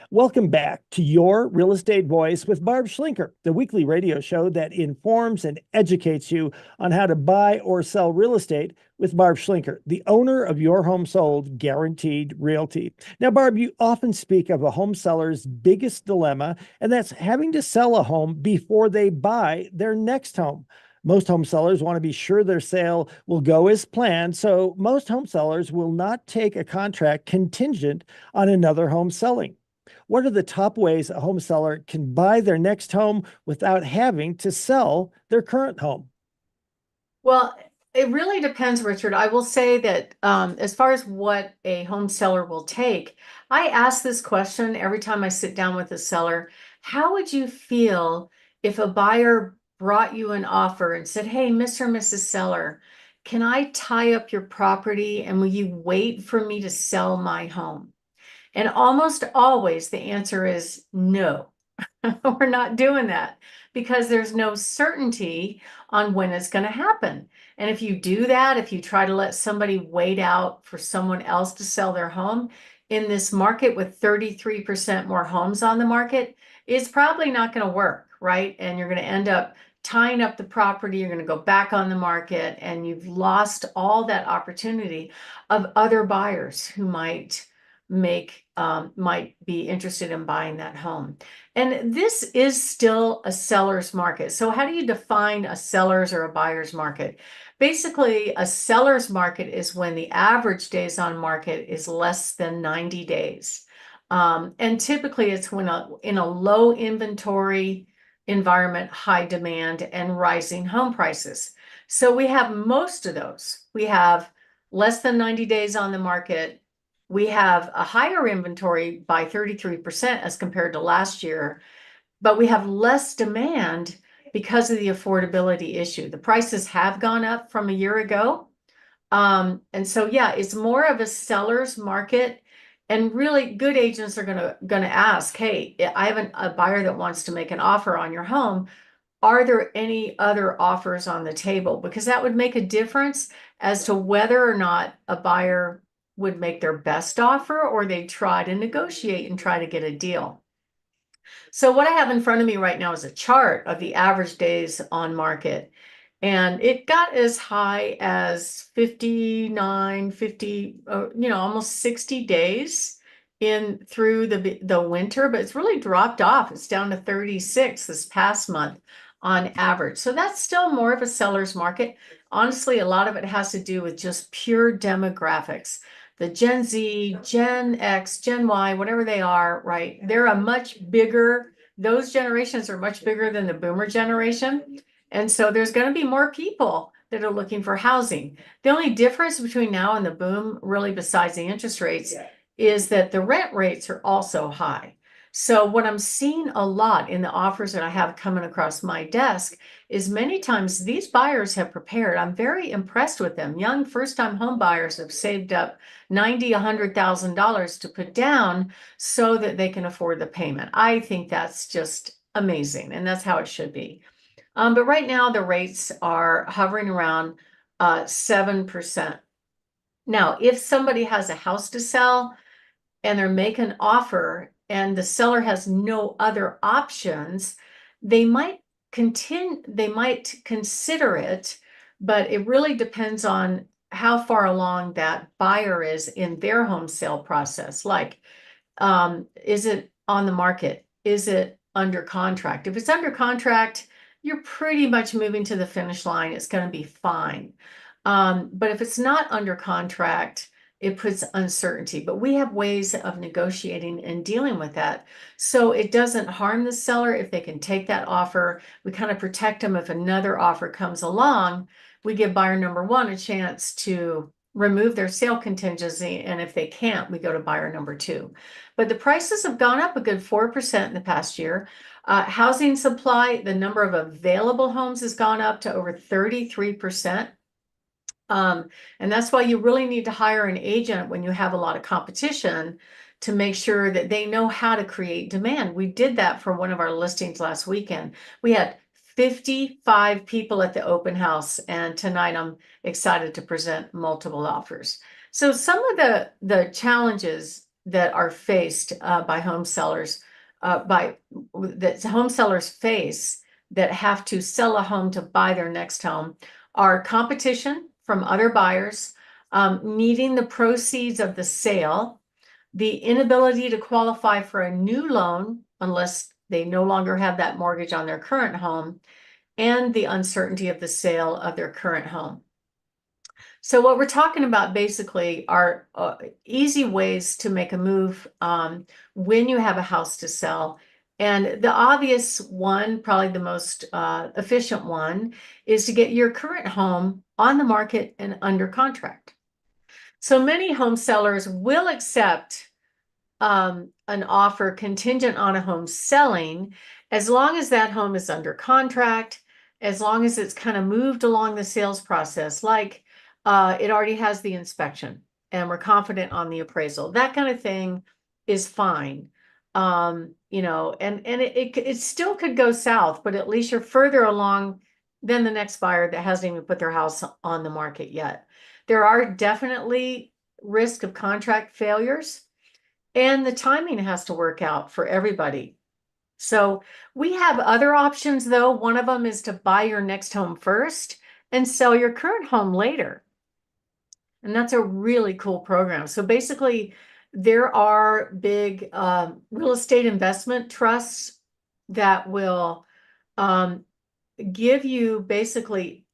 Welcome back to Your Real Estate Voice with Barb Schlinker, the weekly radio show that informs and educates you on how to buy or sell real estate with Barb Schlinker, the owner of Your Home Sold Guaranteed Realty. Now, Barb, you often speak of a home seller's biggest dilemma, and that's having to sell a home before they buy their next home. Most home sellers want to be sure their sale will go as planned, so most home sellers will not take a contract contingent on another home selling. What are the top ways a home seller can buy their next home without having to sell their current home? Well, it really depends, Richard. I will say that as far as what a home seller will take, I ask this question every time I sit down with a seller. How would you feel if a buyer brought you an offer and said, "Hey, Mr. and Mrs. Seller, can I tie up your property and will you wait for me to sell my home?" And almost always the answer is no. We're not doing that because there's no certainty on when it's going to happen. And if you do that, if you try to let somebody wait out for someone else to sell their home in this market with 33% more homes on the market, it's probably not going to work, right? And you're going to end up tying up the property, you're going to go back on the market, and you've lost all that opportunity of other buyers who might be interested in buying that home. And this is still a seller's market. So how do you define a seller's or a buyer's market? Basically, a seller's market is when the average days on market is less than 90 days. And typically it's when in a low inventory environment, high demand, and rising home prices. So we have most of those. We have less than 90 days on the market. We have a higher inventory by 33% as compared to last year, but we have less demand because of the affordability issue. The prices have gone up from a year ago. And so, yeah, it's more of a seller's market. And really good agents are gonna ask, "Hey, I have a buyer that wants to make an offer on your home. Are there any other offers on the table?" Because that would make a difference as to whether or not a buyer would make their best offer or they try to negotiate and try to get a deal. So what I have in front of me right now is a chart of the average days on market. And it got as high as 59, 50, almost 60 days in through the winter, but it's really dropped off. It's down to 36 this past month on average. So that's still more of a seller's market. Honestly, a lot of it has to do with just pure demographics. The Gen Z, Gen X, Gen Y, whatever they are, right? Those generations are much bigger than the boomer generation. And so there's going to be more people that are looking for housing. The only difference between now and the boom, really besides the interest rates, is that the rent rates are also high. So what I'm seeing a lot in the offers that I have coming across my desk is many times these buyers have prepared. I'm very impressed with them. Young first-time home buyers have saved up $90,000, $100,000 to put down so that they can afford the payment. I think that's just amazing, and that's how it should be. But right now the rates are hovering around 7%. Now, if somebody has a house to sell and they're making an offer and the seller has no other options, they might consider it, but it really depends on how far along that buyer is in their home sale process. Like, is it on the market? Is it under contract? If it's under contract, you're pretty much moving to the finish line. It's going to be fine. But if it's not under contract, it puts uncertainty. But we have ways of negotiating and dealing with that. So it doesn't harm the seller if they can take that offer. We kind of protect them if another offer comes along. We give buyer number one a chance to remove their sale contingency. And if they can't, we go to buyer number two. But the prices have gone up a good 4% in the past year. Housing supply, the number of available homes has gone up to over 33%. And that's why you really need to hire an agent when you have a lot of competition to make sure that they know how to create demand. We did that for one of our listings last weekend. We had 55 people at the open house, and tonight I'm excited to present multiple offers. So some of the challenges that are faced by home sellers, that home sellers face that have to sell a home to buy their next home are competition from other buyers, needing the proceeds of the sale, the inability to qualify for a new loan unless they no longer have that mortgage on their current home, and the uncertainty of the sale of their current home. So what we're talking about basically are easy ways to make a move when you have a house to sell. And the obvious one, probably the most efficient one, is to get your current home on the market and under contract. So many home sellers will accept an offer contingent on a home selling, as long as that home is under contract, as long as it's kind of moved along the sales process, like it already has the inspection and we're confident on the appraisal. That kind of thing is fine. You know, and it still could go south, but at least you're further along than the next buyer that hasn't even put their house on the market yet. There are definitely risk of contract failures, and the timing has to work out for everybody. So we have other options, though. One of them is to buy your next home first and sell your current home later. And that's a really cool program. So basically, there are big real estate investment trusts that will give you basically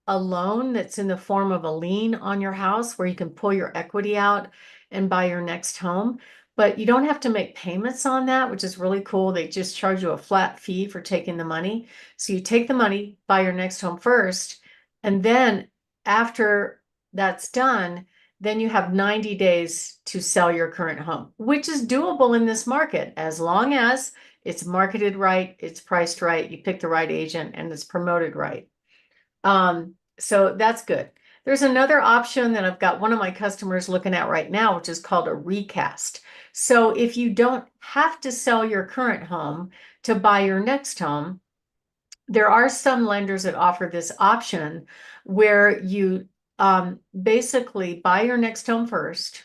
a loan that's in the form of a lien on your house where you can pull your equity out and buy your next home. But you don't have to make payments on that, which is really cool. They just charge you a flat fee for taking the money. So you take the money, buy your next home first, and then after that's done, then you have 90 days to sell your current home, which is doable in this market as long as it's marketed right, it's priced right, you pick the right agent, and it's promoted right. So that's good. There's another option that I've got one of my customers looking at right now, which is called a recast. So if you don't have to sell your current home to buy your next home, there are some lenders that offer this option where you basically buy your next home first,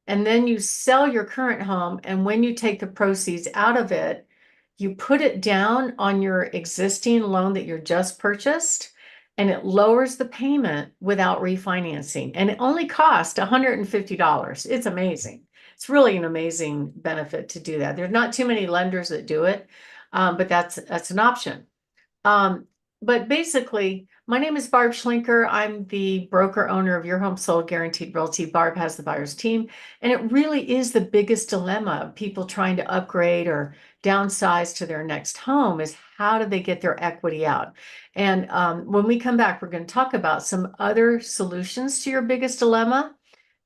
and then you sell your current home. And when you take the proceeds out of it, you put it down on your existing loan that you just purchased, and it lowers the payment without refinancing. And it only costs $150. It's amazing. It's really an amazing benefit to do that. There's not too many lenders that do it, but that's an option. But basically, my name is Barb Schlinker. I'm the broker owner of Your Home Sold Guaranteed Realty. Barb has the buyer's team. And it really is the biggest dilemma of people trying to upgrade or downsize to their next home is how do they get their equity out? And when we come back, we're going to talk about some other solutions to your biggest dilemma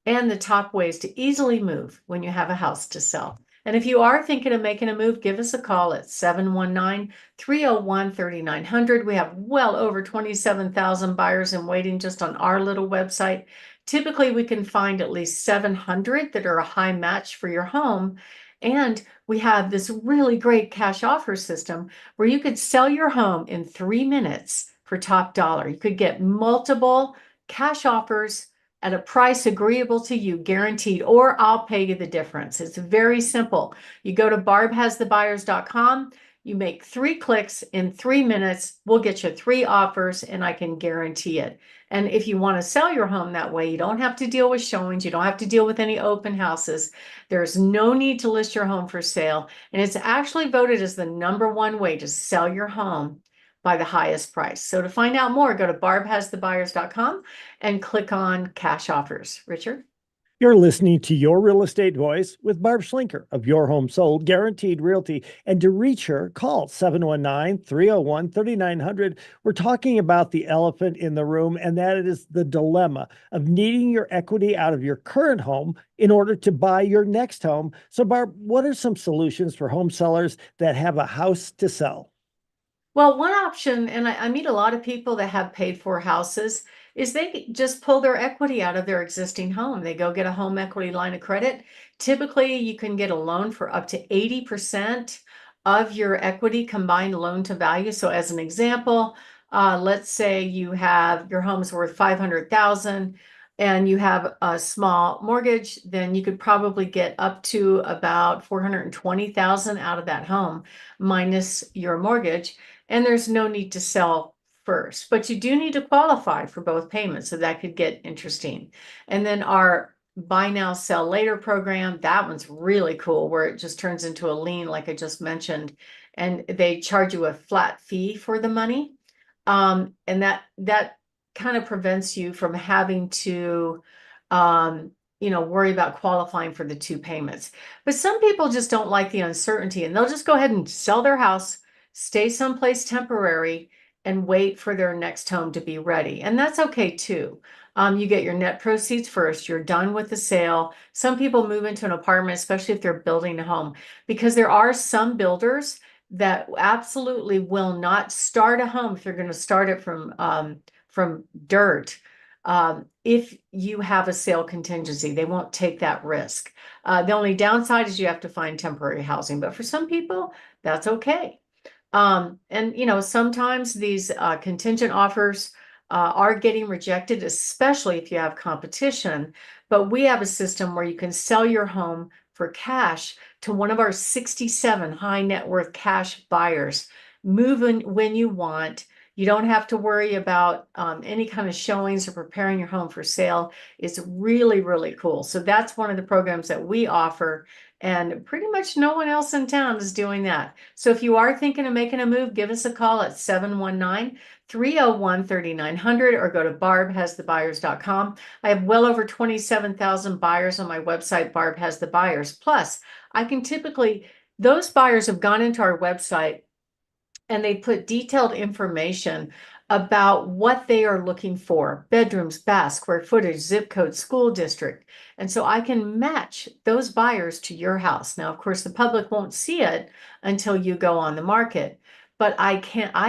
and the top ways to easily move when you have a house to sell. And if you are thinking of making a move, give us a call at 719-301-3900. We have well over 27,000 buyers in waiting just on our little website. Typically, we can find at least 700 that are a high match for your home. And we have this really great cash offer system where you could sell your home in 3 minutes for top dollar. You could get multiple cash offers at a price agreeable to you, guaranteed, or I'll pay you the difference. It's very simple. You go to barbhasthebuyers.com, you make 3 clicks in 3 minutes, we'll get you 3 offers, and I can guarantee it. And if you want to sell your home that way, you don't have to deal with showings, you don't have to deal with any open houses. There's no need to list your home for sale, and it's actually voted as the #1 way to sell your home by the highest price. So to find out more, go to barbhasthebuyers.com and click on cash offers. Richard? You're listening to Your Real Estate Voice with Barb Schlinker of Your Home Sold Guaranteed Realty. And to reach her, call 719-301-3900. We're talking about the elephant in the room, and that is the dilemma of needing your equity out of your current home in order to buy your next home. So, Barb, what are some solutions for home sellers that have a house to sell? Well, one option, and I meet a lot of people that have paid for houses, is they just pull their equity out of their existing home. They go get a home equity line of credit. Typically, you can get a loan for up to 80% of your equity combined loan to value. So as an example, let's say you have your home's worth 500,000. and you have a small mortgage, then you could probably get up to about 420,000 out of that home minus your mortgage. And there's no need to sell first, but you do need to qualify for both payments. So that could get interesting. And then our buy now, sell later program, that one's really cool, where it just turns into a lien, like I just mentioned, and they charge you a flat fee for the money. And that kind of prevents you from having to, worry about qualifying for the two payments. But some people just don't like the uncertainty, and they'll just go ahead and sell their house, stay someplace temporary, and wait for their next home to be ready. And that's okay too. You get your net proceeds first, you're done with the sale. Some people move into an apartment, especially if they're building a home, because there are some builders that absolutely will not start a home if you're going to start it from dirt. If you have a sale contingency, they won't take that risk. The only downside is you have to find temporary housing, but for some people, that's okay. And sometimes these contingent offers are getting rejected, especially if you have competition. But we have a system where you can sell your home for cash to one of our 67 high net worth cash buyers. Move in when you want. You don't have to worry about any kind of showings or preparing your home for sale. It's really, really cool. So that's one of the programs that we offer. And pretty much no one else in town is doing that. So if you are thinking of making a move, give us a call at 719-301-3900 or go to barbhasthebuyers.com. I have well over 27,000 buyers on my website, Barb Has the Buyers. Plus, those buyers have gone into our website and they put detailed information about what they are looking for: bedrooms, baths, square footage, zip code, school district. And so I can match those buyers to your house. Now, of course, the public won't see it until you go on the market, but I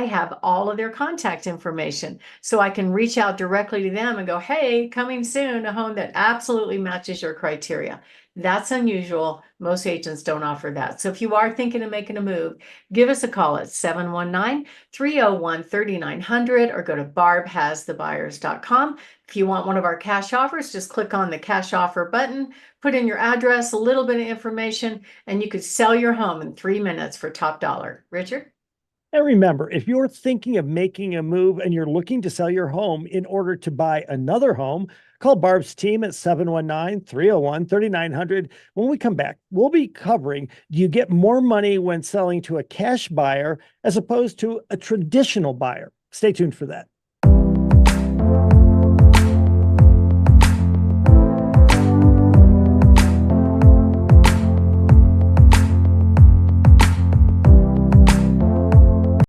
have all of their contact information. So I can reach out directly to them and go, hey, coming soon, a home that absolutely matches your criteria. That's unusual. Most agents don't offer that. So if you are thinking of making a move, give us a call at 719-301-3900 or go to barbhasthebuyers.com. If you want one of our cash offers, just click on the cash offer button, put in your address, a little bit of information, and you could sell your home in 3 minutes for top dollar. Richard? And remember, if you're thinking of making a move and you're looking to sell your home in order to buy another home, call Barb's team at 719-301-3900. When we come back, we'll be covering, do you get more money when selling to a cash buyer as opposed to a traditional buyer? Stay tuned for that.